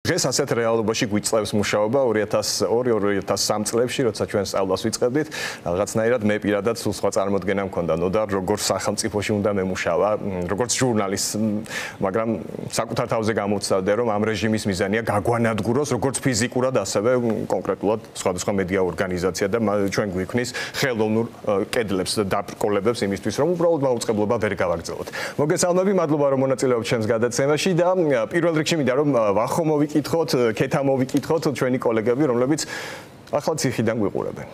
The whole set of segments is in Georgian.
დღეს ასეთ რეალობაში გვიწევს მუშაობა 2002-2003 წლებში, როცა ჩვენ სწავლას ვიწყებდით, რაღაცნაირად მე პირადად სულ სხვა წარმოდგენა მქონდა, და როგორც სახელმწიფოში უნდა მემუშავა, როგორც ჟურნალისტი, მაგრამ საკუთარ თავზე გამოვცადე, რომ ამ რეჟიმის მიზანია გაგვანადგუროს როგორც ფიზიკურად, ასევე კონკრეტულად სხვადასხვა მედია ორგანიზაცია და ჩვენ გვიქმნის ხელოვნურ კედლებს და დაბრკოლებებს იმისთვის, რომ უბრალოდ მაუწყებლობა ვერ გავაგრძელოთ. მოგესალმები, მადლობა რომ მონაწილეობთ ჩემს გადაცემაში და პირველ რიგში მინდა რომ ვახო მოვიკითხოთ, ქეთა მოვიკითხოთ ჩვენი კოლეგები, რომლებიც ახლა ციხიდან გვიყურებენ.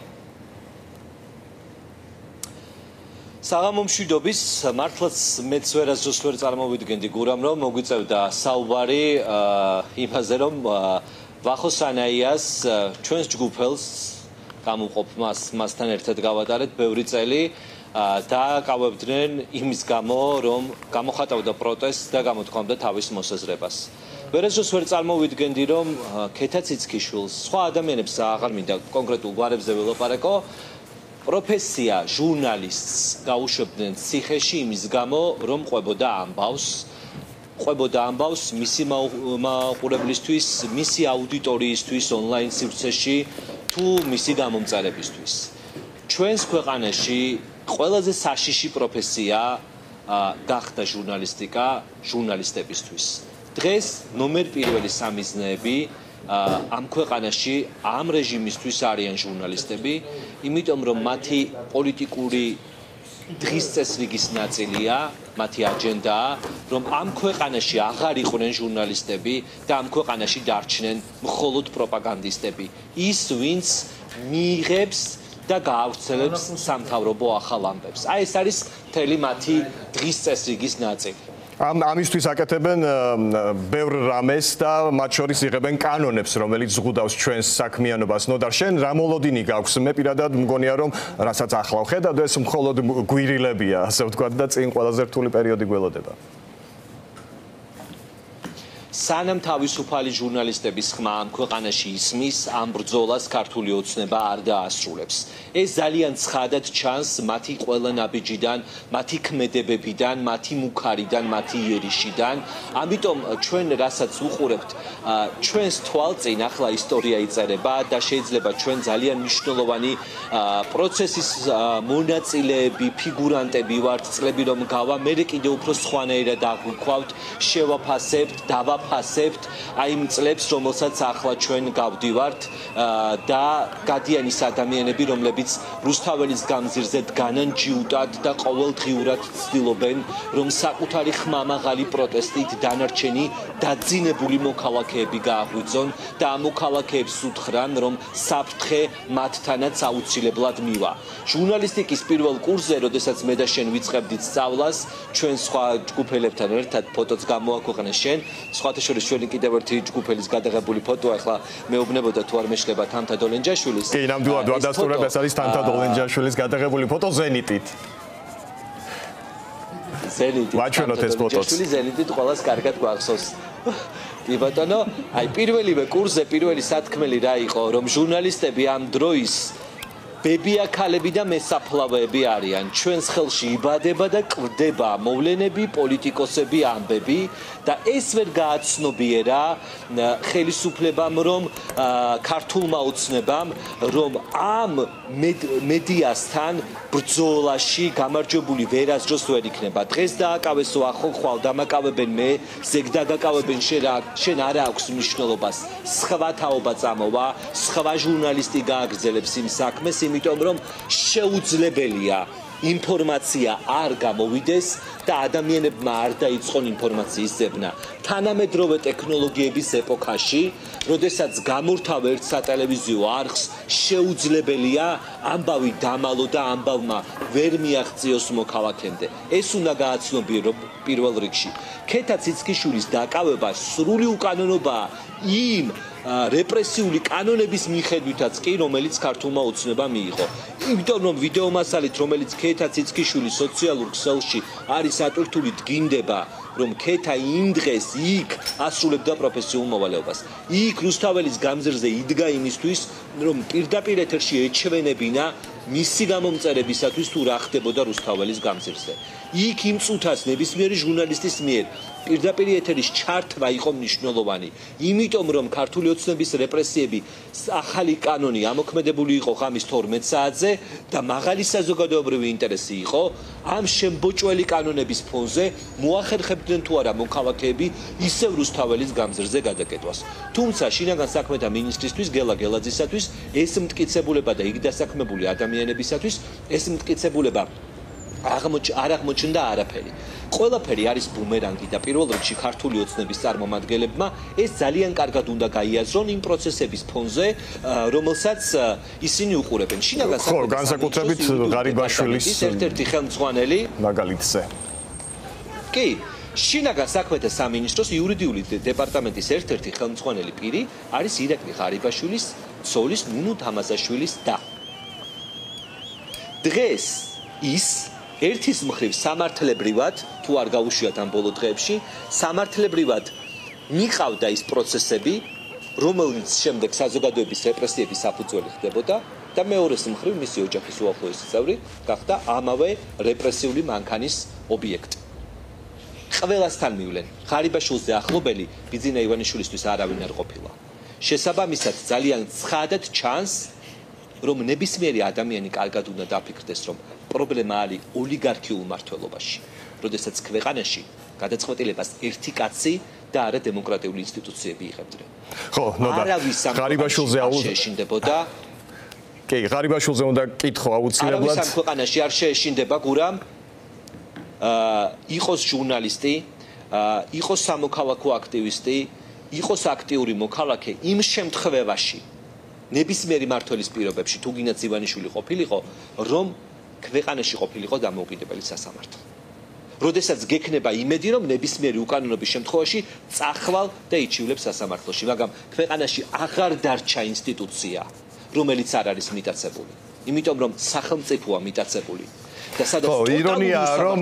საღამო მშვიდობის, მართლაც მეც ვერასდროს ვერ წარმოვიდგენდი გურამ რომ მოგვიწევდა საუბარი იმაზე რომ ვახო სანაიას ჩვენს ჯგუფელს გამოვყოფ მასთან ერთად გავატარეთ ბევრი წელი და გავებდნენ იმის გამო რომ გამოხატავდა პროტესტს და გამოთქვამდა თავის მოსაზრებას. ვერასდროს ვერ წარმოვიდგენდი რომ ქეთა ციცქიშვილს სხვა ადამიანებს აღარ მინდა კონკრეტულ გვარებზე ველაპარაკო პროფესია ჟურნალისტს გაუშვებდნენ ციხეში იმის გამო რომ ყვებოდა ამბავს მისი მაუყურებლისთვის, მისი აუდიტორიისთვის ონლაინ სივრცეში თუ მისი გამომწარებისთვის. ჩვენს ქვეყანაში ყველაზე საშიში პროფესია გახდა ჟურნალისტიკა ჟურნალისტებისთვის. დღეს ნომერ პირველი სამიზნეები ამ ქვეყანაში ამ რეჟიმისთვის არიან ჟურნალისტები, იმიტომ რომ მათი პოლიტიკური დღის წესრიგის ნაწილია, მათი აჯენდაა, რომ ამ ქვეყანაში აღარ იყვნენ ჟურნალისტები და ამ ქვეყანაში დარჩნენ მხოლოდ პროპაგანდისტები. ის, ვინც მიიღებს და გაავრცელებს სამთავრობო ახალ ამბებს. აი ეს არის მთელი მათი დღის წესრიგის ნაწილი. ამისთვის აკეთებენ ბევრ რამეს და მათ შორის იღებენ კანონებს, რომელიც ზღუდავს ჩვენს საქმიანობას. ნოდარ, შენ რა მოლოდინი გაქვს? მე პირადად მგონია, რომ რასაც ახლა ვხედავ, ეს მხოლოდ გვირილებია, ასე ვთქვათ, და წინ ყველაზე რთული პერიოდი გველოდება. სანამ თავისუფალი ჟურნალისტების ხმა ამ ქვეყანაში ისმის, ამ ბრძოლას ქართული ოცნება არ დაასრულებს. ეს ძალიან ცხადად ჩანს მათი ყველა ნაბიჯიდან, მათი ქმედებებიდან, მათი მუქარიდან, მათი იერიშიდან. ამიტომ ჩვენ რასაც უყურებთ, ჩვენს თვალწინ ახლა ისტორია იწერება და შეიძლება ჩვენ ძალიან მნიშვნელოვანი პროცესის მონაწილეები, ფიგურანტები ვართ, წლები რომ გავა, მე კიდევ უფრო სხვანაირად აღვიქვავთ, შევაფასებთ, დავაფასებთ აი იმ წლებს, რომელსაც ახლა ჩვენ გავდივართ და გადიან ის ადამიანები, რომლებიც რუსთაველის გამზირზე დგანან ჯიუტად და ყოველდღიურად ცდილობენ, რომ საკუთარი ხმამაღალი პროტესტით დანარჩენი დაძინებული მოქალაქეები გააღვიძონ და ამ მოქალაქეებს უთხრან, რომ საფრთხე მათთანაც აუცილებლად მივა. ჟურნალისტიკის პირველ კურსზე, როდესაც მე და შენ ვიწყებდით სწავლას, ჩვენ სხვა ჯგუფელებთან ერთად ფოტოც გამოაქვეყნე შენ, სხვათა შორის ჩვენი კიდევ ერთი ჯგუფელის გადაღებული ფოტო, ახლა მეუბნებოდა თუ არ მეშლება თამთა დოლენჯაშვილის. კი, ნამდვილად ვადასტურებ, ეს არის თამთა დოლენჯაშვილის გადაღებული ფოტო ზენიტით. ზენიტით. ვაჩვენოთ ეს ფოტოც. ზენიტით ყველას კარგად გვახსოვს. კი ბატონო, აი პირველივე კურსზე პირველი სათქმელი რა იყო, რომ ჟურნალისტები ამ დროის ბებია ქალები და მესაფლავეები არიან. ჩვენს ხელში იბადება და კვდება მოვლენები, პოლიტიკოსები, ამბები და ეს ვერ გააცნობიერა ხელისუფლებამ, რომ ქართულმა ოცნებამ, რომ ამ მედიასთან ბრძოლაში გამარჯვებული ვერასდროს ვერ იქნება. დღეს დააკავეს ვახო, ხვალ დამაკავებენ მე, ზეგ დაგაკავებენ შენ არა აქვს მნიშვნელობას. სხვა თაობა წამოვა, სხვა ჟურნალისტი გააგრძელებს იმ საქმეს, იმიტომ რომ შეუძლებელია ინფორმაცია არ გამოვიდეს და ადამიანებმა არ დაიწყონ ინფორმაციის ძებნა. თანამედროვე ტექნოლოგიების ეპოქაში, როდესაც გამორთავ ერთ სატელევიზიო არხს, შეუძლებელია ამბავი დამალო და ამბავმა ვერ მიაღწიოს მოქალაქემდე. ეს უნდა გააცნობიერო პირველ რიგში. ქეთა ციცქიშვილის დაკავება სრული უკანონობაა იმ რეპრესიული კანონების მიხედვითაც კი, რომელიც ქართულმა ოცნებამ მიიღო. იმიტომ რომ ვიდეო მასალით, რომელიც ქეთა ციცქიშვილის სოციალურ ქსელში არის ატვირთული, დგინდება რომ ქეთა იმ დღეს იქ ასრულებდა პროფესიულ მოვალეობას. იქ რუსთაველის გამზირზე იდგა იმისთვის, რომ პირდაპირ ეთერში ეჩვენებინა მისი გამომწერებისათვის თუ რა ხდებოდა რუსთაველის გამზირზე. იქ იმ წუთას ნებისმიერი ჟურნალისტის მიერ პირდაპირ ეთერის ჩართვა იყო მნიშვნელოვანი, იმიტომ რომ ქართული ოცნების რეპრესიები ახალი კანონი ამოქმედებული იყო ღამის 12 საათზე და მაღალი საზოგადოებრივი ინტერესი იყო ამ შემბოჭველი კანონების ფონზე მოახერხებდნენ თუ არა მოქალაქეები ისევ რუსთაველის გამზირზე გადაკეტვას. თუმცა შინაგან საქმეთა მინისტრისთვის გელა გელაძისათვის ეს მტკიცებულება და იქ დასაქმებული ადამიანებისათვის ეს მტკიცებულება არ აღმოჩნდა არაფერი. ყველაფერი არის ბუმერანგი და პირველ რიგში ქართული ოცნების წარმომადგენლებმა ეს ძალიან კარგად უნდა გაიაზრონ იმ პროცესების ფონზე, რომელსაც ისინი უყურებენ. შინაგან საქმეთა განსაკუთრებით ღარიბაშვილის ერთ-ერთი ხელმძღვანელი მაგალითზე. კი, შინაგან საქმეთა სამინისტროს იურიდიული დეპარტამენტის ერთ-ერთი ხელმძღვანელი პირი არის ირაკლი ღარიბაშვილის ცოლის ნუნუ თამაზაშვილის და. დღეს ის ერთის მხრივ სამართლებრივად თუ არ გაუშვიათ ამ ბოლო დღეებში სამართლებრივად მიყავდა ის პროცესები რომელიც შემდეგ საზოგადოების რეპრესიების საფუძველი ხდებოდა და მეორეს მხრივ მისი ოჯახის უახლოესი წევრი გახდა ამავე რეპრესიული მანქანის ობიექტი. ყველასთან მივლენ ღარიბაშვილზე ახლობელი ბიძინა ივანიშვილისთვის არავინ არ ყოფილა. შესაბამისად ძალიან ცხადად ჩანს რომ ნებისმიერი ადამიანი კარგად უნდა დაფიქრდეს რომ პრობლემა არის ოლიგარქიულ მართლობაში, როდესაც ქვეყანაში გადაწყვეტილებას ერთი კაცი და არა დემოკრატიული ინსტიტუციები იღებდნენ. ხო, ღარიბაშვილზე შეეშინდებოდა. კი, ღარიბაშვილზე უნდა კითხო აუცილებლად. არავის ქვეყანაში არ შეეშინდება გურამ იყოს ჟურნალისტი, იყოს სამოქალაქო აქტივისტი, იყოს აქტიური მოქალაქე იმ შემთხვევაში ნებისმიერი მმართველის პირობებში თუ გინდათ ივანიშვილი ყოფილიყო, რომ ქვეყანაში ყოფილიყო დამოუკიდებელი სასამართლო. როდესაც გექნება იმედი, რომ ნებისმიერი უკანონობის შემთხვევაში წახვალ და იჩივლებს სასამართლოში, მაგრამ ქვეყანაში აღარ დარჩა ინსტიტუცია, რომელიც არ არის მიტაცებული. იმიტომ რომ სახელმწიფოა მიტაცებული. ირონია რომ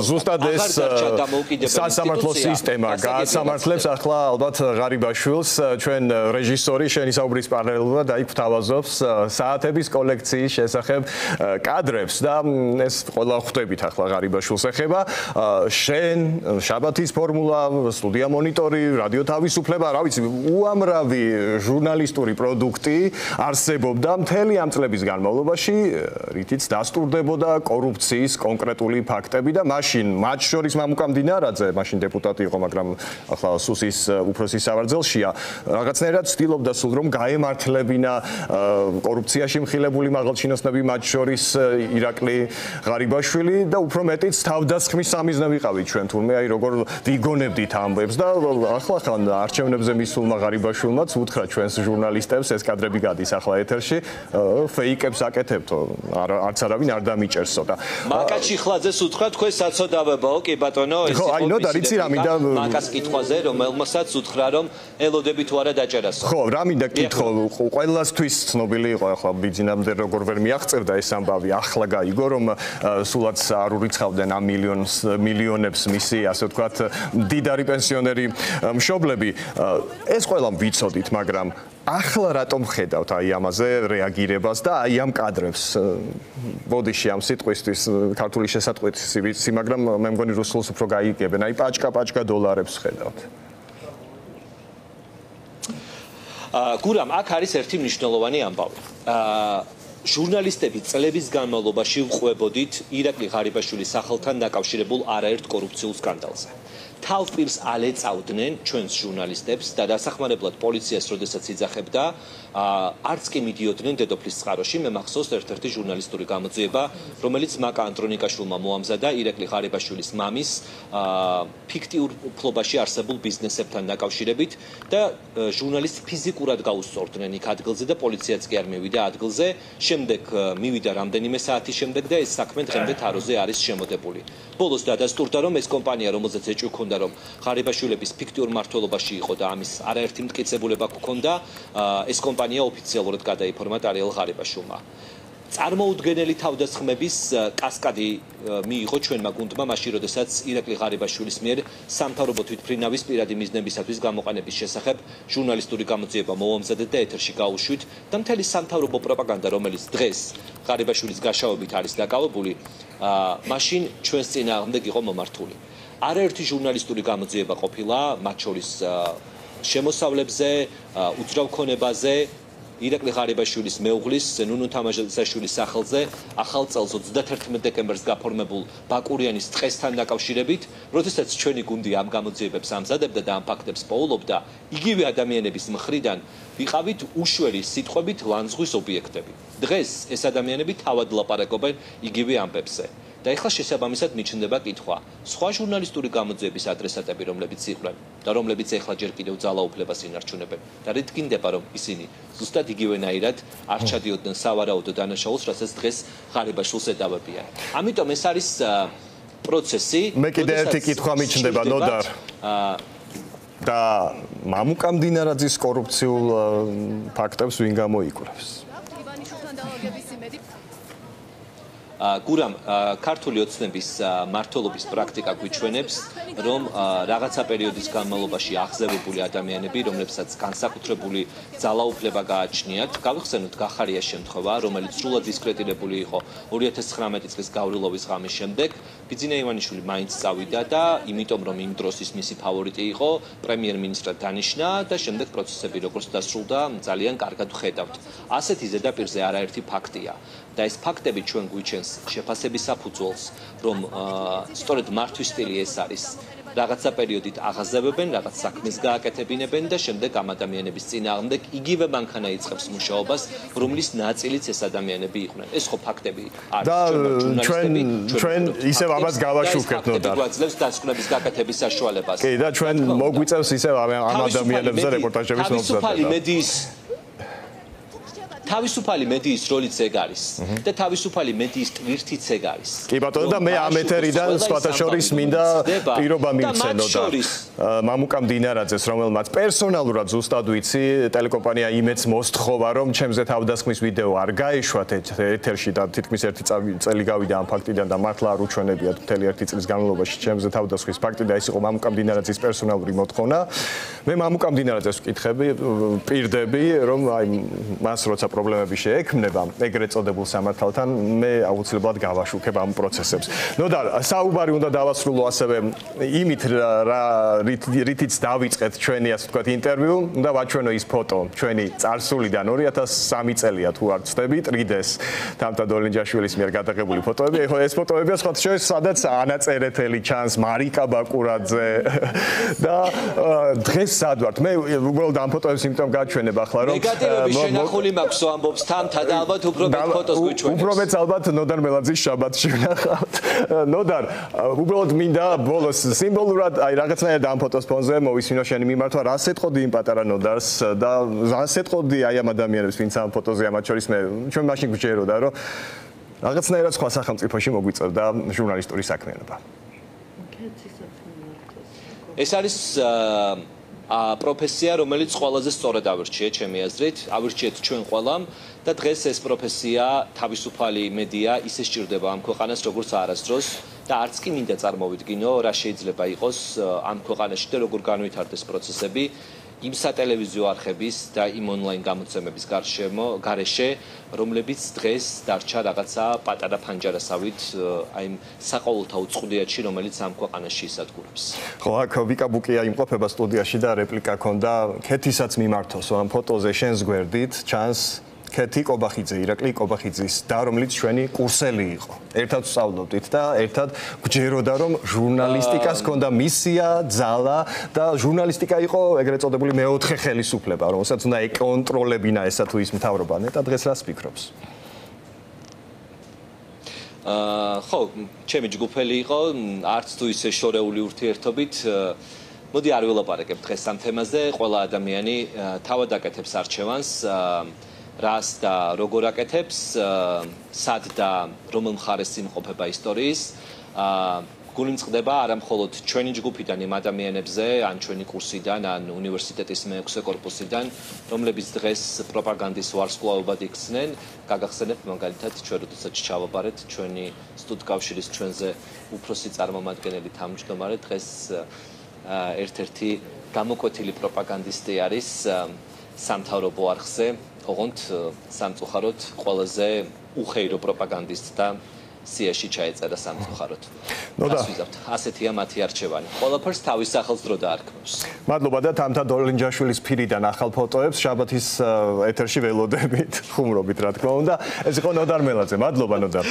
ზუსტად ეს სასამართლო სისტემა გაასამართლებს ახლა ალბათ ღარიბაშვილს ჩვენ რეჟისორი შენი საუბრის პარალელურად აი გვთავაზობს საათების კოლექციის შესახებ კადრებს და ეს ყველა ხვდებით ახლა ღარიბაშვილს ეხება შენ შაბათის ფორმულა სტუდია მონიტორი რადიო თავისუფლება რა ვიცი უამრავი ჟურნალისტური პროდუქტი არსებობდა მთელი ამ წლების განმავლობაში რითიც დასტურდებოდა კორუფციის კონკრეტული ფაქტები და მაშინ მათ შორის მამუკა მდინარაძე, მაშინ დეპუტატი იყო, მაგრამ ახლა სუსის უფროსის სავარძელშია, რაღაცნაირად ცდილობდა სულ რომ გაემართლებინა კორუფციაში მხილებული მაღალჩინოსნები, მათ შორის ირაკლი ღარიბაშვილი და უფრო მეტიც თავდასხმის სამიზნე ვიყავით ჩვენ თურმე აი როგორ ვიგონებდით ამბებს და ახლა ხან არჩევნებზე მისულმა ღარიბაშვილმაც უთხრა ჩვენს ჟურნალისტებს ეს კადრები გადის ახლა ეთერში ფეიკებს აკეთებთო არც არავინ არ დამიჭერსო და მაკაჩი ხლაძეს უთხრა თქვენ საცოდავებაო კი ბატონო ეს ხო აი ნო და რიცი რა მინდა მაკას კითხვაზე რომელმასაც უთხრა რომ ელოდები თუ არა დაჭერასო ხო რა მინდა კითხო ყველასთვის ცნობილი იყო ახლა ბიძინამდე როგორ ვერ მიაღწევდა ეს ამბავი ახლა გაიგო რომ სულაც არ ურიცხავდნენ ამ მილიონებს მისი ასე ვთქვათ მდიდარი პენსიონერი მშობლები ეს ყველა ვიცოდით მაგრამ ახლა რატომ ხედავთ აი ამაზე რეაგირებას და აი ამ კადრებს ბოდიში ამ სიტყვისთვის ქართული შესატყვისი ვიცი მაგრამ მე მგონი რუსულს უფრო გაიგებენ აი პაჭკა დოლარებს ხედავთ გურამ აქ არის ერთი მნიშვნელოვანი ამბავი ჟურნალისტები წლების განმავლობაში ვყვებოდით ირაკლი ღარიბაშვილის სახელთან დაკავშირებულ არაერთ კორუფციულ სკანდალზე თავპირს ალეწავდნენ ჩვენს ჟურნალისტებს და დასახმარებლად პოლიციას როდესაც იძახებდა არც კი მიდიოდნენ დედოფლის წყაროში მე მახსოვს ერთ-ერთი ჟურნალისტური გამოძიება რომელიც მაკა ანდრონიკაშვილმა მოამზადა ირაკლი ღარიბაშვილის მამის ფიქტიურ ფლობაში არსებულ ბიზნესებთან დაკავშირებით და ჟურნალისტს ფიზიკურად გაუსწორდნენ იქ ადგილზე და პოლიციაც კი არ მივიდა ადგილზე შემდეგ მივიდა რამდენიმე საათის შემდეგ და ეს საქმე დღემდე თაროზე არის შემოდებული ბოლოს დადასტურდა რომ ეს კომპანია რომელზეც ეჭვი ჰქონდა რომ ღარიბაშვილების ფიქტიურ მმართველობაში იყო და ამის არაერთი მტკიცებულება ჰქონდა ეს კომპანია ოფიციალურად გადაიფორმა არიელ ღარიბაშვილმა წარმოუდგენელი თავდასხმების კასკადი მიიღო ჩვენმა გუნდმა მაშინ, როდესაც ირაკლი ღარიბაშვილის მიერ სამთავრობო თვითმფრინავის პირადი მიზნებისათვის გამოყენების შესახებ ჟურნალისტური გამოძიება მოვამზადეთ და ეთერში გავუშვით და მთელი სამთავრობო პროპაგანდა, რომელიც დღეს ღარიბაშვილის გაშავებით არის დაკავებული, მაშინ ჩვენს წინააღმდეგ იყო მომართული. არაერთი ჟურნალისტური გამოძიება ყოფილა, მათ შორის შემოსავლებზე, უძრავ ქონებაზე, ირაკლი ღარიბაშვილის მეუღლის ნუნუ თამაშაშვილის სახელზე ახალ წელს 31 დეკემბერს გაფორმებულ ბაკურიანის ტყესთან დაკავშირებით, როდესაც ჩვენი გუნდი ამ გამოძიებებს ამზადებდა და ამ ფაქტებს პოულობდა, იგივე ადამიანების მხრიდან ვიყავით უშველი სიტყვებით ლანძღვის ობიექტები. დღეს ეს ადამიანები თავად ლაპარაკობენ იგივე ამბებზე. და ეხლა შესაბამისად მიჩნდება კითხვა. სხვა ჟურნალისტური გამოძიების ადრესატები, რომლებიც იყვნენ და რომლებიც ეხლა ჯერ კიდევ ძალაუფლებას ინარჩუნებენ. და რითქინდება, რომ ისინი ზუსტად იგივენაირად არ ჩადიოდნენ სავარაუდო დანაშაულს, რასაც დღეს ღარიბაშვილს ედავებიან. ამიტომ ეს არის პროცესი. მე კიდე ერთი კითხვა მიჩნდება, ნოდარ. და მამუკა მდინარაძის კორუფციულ ფაქტებს ვინ გამოიკვლევს? გურამ ქართული ოცნების მმართველობის პრაქტიკა გვიჩვენებს, რომ რაღაცა პერიოდის განმავლობაში აღზევებული ადამიანები, რომლებსაც განსაკუთრებული ძალაუფლება გააჩნიათ, გავიხსენოთ გახარიას შემთხვევა, რომელიც სრულად დისკრედიტებული იყო 2019 წლის გავრილოვის ღამის შემდეგ, ბიძინა ივანიშვილი მაინც წავიდა და იმიტომ რომ იმ დროს ის მისი ფავორიტი იყო, პრემიერ-მინისტრად დანიშნა და შემდეგ პროცესები როგორც დასრულდა, ძალიან კარგად ვხედავთ. ასეთი ზედაპირზე არაერთი ფაქტია. და ეს ფაქტები ჩვენ გვიჩენს შეფასების საფუძველს, რომ სწორედ მართვის სტილი ეს არის. რაღაცა პერიოდით აღაზევებენ, რაღაც საქმეს გააკეთებინებენ და შემდეგ ამ ადამიანების წინააღმდეგ იგივე მანქანა იწყებს მუშაობას, რომლის ნაწილიც ეს ადამიანები იყვნენ. ეს ხო ფაქტები არის. და ჩვენ ისევ ამას გავაშუქებთ, ნოდარ. გვაძლევს დასკვნების გაკეთების საშუალებას. კი, და ჩვენ მოგვიწევს ისევ ამ ადამიანებზე რეპორტაჟების მომზადება. თავისუფალი მედიის როლიც ეგ არის და თავისუფალი მედიის ტვირთიც ეგ არის. კი ბატონო, და მე ამ ეთერიდან სხვათა შორის მინდა პირობა მივცენო და მამუკა მდინარაძეს, რომელმაც პერსონალურად ზუსტად ვიცი, ტელეკომპანია იმედს მოსთხოვა, რომ ჩემზე თავდასხმის ვიდეო არ გაეშვათ ეთერში და თითქმის ერთი წელი გავიდა ამ ფაქტიდან და მართლა არ უჩვენებიათ მთელი ერთი წლის განმავლობაში ჩემზე თავდასხმის ფაქტი და ეს იყო მამუკა მდინარაძის პერსონალური მოთხოვნა. მე მამუკა მდინარაძეს ვკითხები, პირდები, რომ აი მას როცა პრობლემები შეექმნება ეგრეთ წოდებულ სამართალთან, მე აუცილებლად გავაშუქებ ამ პროცესებს. ნოდარ, საუბარი უნდა დავასრულო ასევე იმით, რითიც დავიწყეთ ჩვენი ასე ვთქვათ ინტერვიუ, უნდა ვაჩვენო ის ფოტო ჩვენი წარსულიდან 2003 წელია თუ არ ვცდებით, რიდეს თამთა დოლინჯაშვილის მიერ გადაღებული ფოტოები. ეხლა ეს ფოტოებია სხვა შორის, სადაც ანაწერეთელი ჩანს, მარიკა ბაკურაძე და დღეს სად ვართ? მე უბრალოდ ამ ფოტოებს იმიტომ გაჩვენებ ახლა, რომ ნეგატივები შენახული მაქვს ამბობს თამთა და ალბათ უფრო მეტ ფოტოს გვიჩვენებს. უფრო მეტ ალბათ ნოდარ მელაძის შაბათში ვნახავთ. ნოდარ, უბრალოდ მინდა ბოლოს სიმბოლურად აი რაღაცნაირად ამ ფოტოს ფონზე მოვისმინო შენი მიმართვა, რას ეთყოდი იმ პატარა ნოდარს და რას ეთყოდი აი ამ ადამიანებს, ვინც ამ ფოტოზე ამათ შორის მე ჩვენ მაშინ გვჯეროდა, რომ რაღაცნაირად სხვა სახელმწიფოში მოგვიწევდა ჟურნალისტური საქმიანობა. ეს არის პროფესია, რომელიც ყველაზე სწორად ავირჩიეთ ჩემი აზრით, ავირჩიეთ ჩვენ ყველამ და დღეს ეს პროფესია თავისუფალი მედია ისე სჭირდება ამ ქვეყანას როგორც არასდროს და არც კი მინდა წარმოვიდგინო რა შეიძლება იყოს ამ ქვეყანაში და როგორ განვითარდეს პროცესები იმ სატელევიზიო არხების და იმ ონლაინ გამოცემების გარეშე, რომლებიც დღეს დარჩა რაღაცა პატარა ფანჯარასავით აი იმ საყოველთაო უწყუდიათში, რომელიც ამ ქვეყანაში ისადგურებს. ხო, აქ ვიკა ბუკია იმყოფება სტუდიაში და რეპლიკა ქონდა, ქეთისაც მიმართოსო ამ ფოტოზე შენს გვერდით ჩანს ქეთი კობახიძე, ირაკლი კობახიძის და რომელიც ჩვენი კურსელი იყო. ერთად ვსწავლობდით და ერთად გვჯეროდა რომ ჟურნალისტიკას ჰქონდა მისია, ძალა და ჟურნალისტიკა იყო ეგრეთ წოდებული მეოთხე ხელისუფლება, რომელსაც უნდა ეკონტროლებინა ესა თუ ის მთავრობა. ნეტა დღეს რას ფიქრობს? ხო, ჩემი ჯგუფელი იყო, არც თუ ისე შორეული ურთიერთობით. მოდი არ ველაპარაკებ დღეს ამ თემაზე, ყველა ადამიანი თავად აკეთებს არჩევანს. რას და როგორ აკეთებს, სად და რომელ მხარეს იმყოფება ისტორიის. გული მწყდება არა მხოლოდ ჩვენი ჯგუფიდან იმ ადამიანებზე, ან ჩვენი კურსიდან, ან უნივერსიტეტის მე-6 კორპუსიდან, რომლებიც დღეს პროპაგანდის ვარსკვლავებად იქცნენ, გაგახსენებთ მაგალითად ჩვენ როდესაც ჩავაბარეთ ჩვენი სტუდკავშირის ჩვენზე უფროსი წარმომადგენელი თავმჯდომარე დღეს ერთ-ერთი გამოკვეთილი პროპაგანდისტი არის სამთავრობო არხზე, ოღონდ სამწუხაროდ ყველაზე უხეირო პროპაგანდისტთა სიაში ჩაეწერა სამწუხაროდ. გასვიზავთ. ასეთია მათი არჩევანი. ყველაფერს თავის სახელს დრო დაარქმევს. მადლობა და თამთა დოლინჯაშვილის ფირიდან ახალ ფოტოებს შაბათის ეთერში ველოდებით, ხუმრობით რა თქმა უნდა. ეს იყო ნოდარ მელაძე. მადლობა ნოდარ.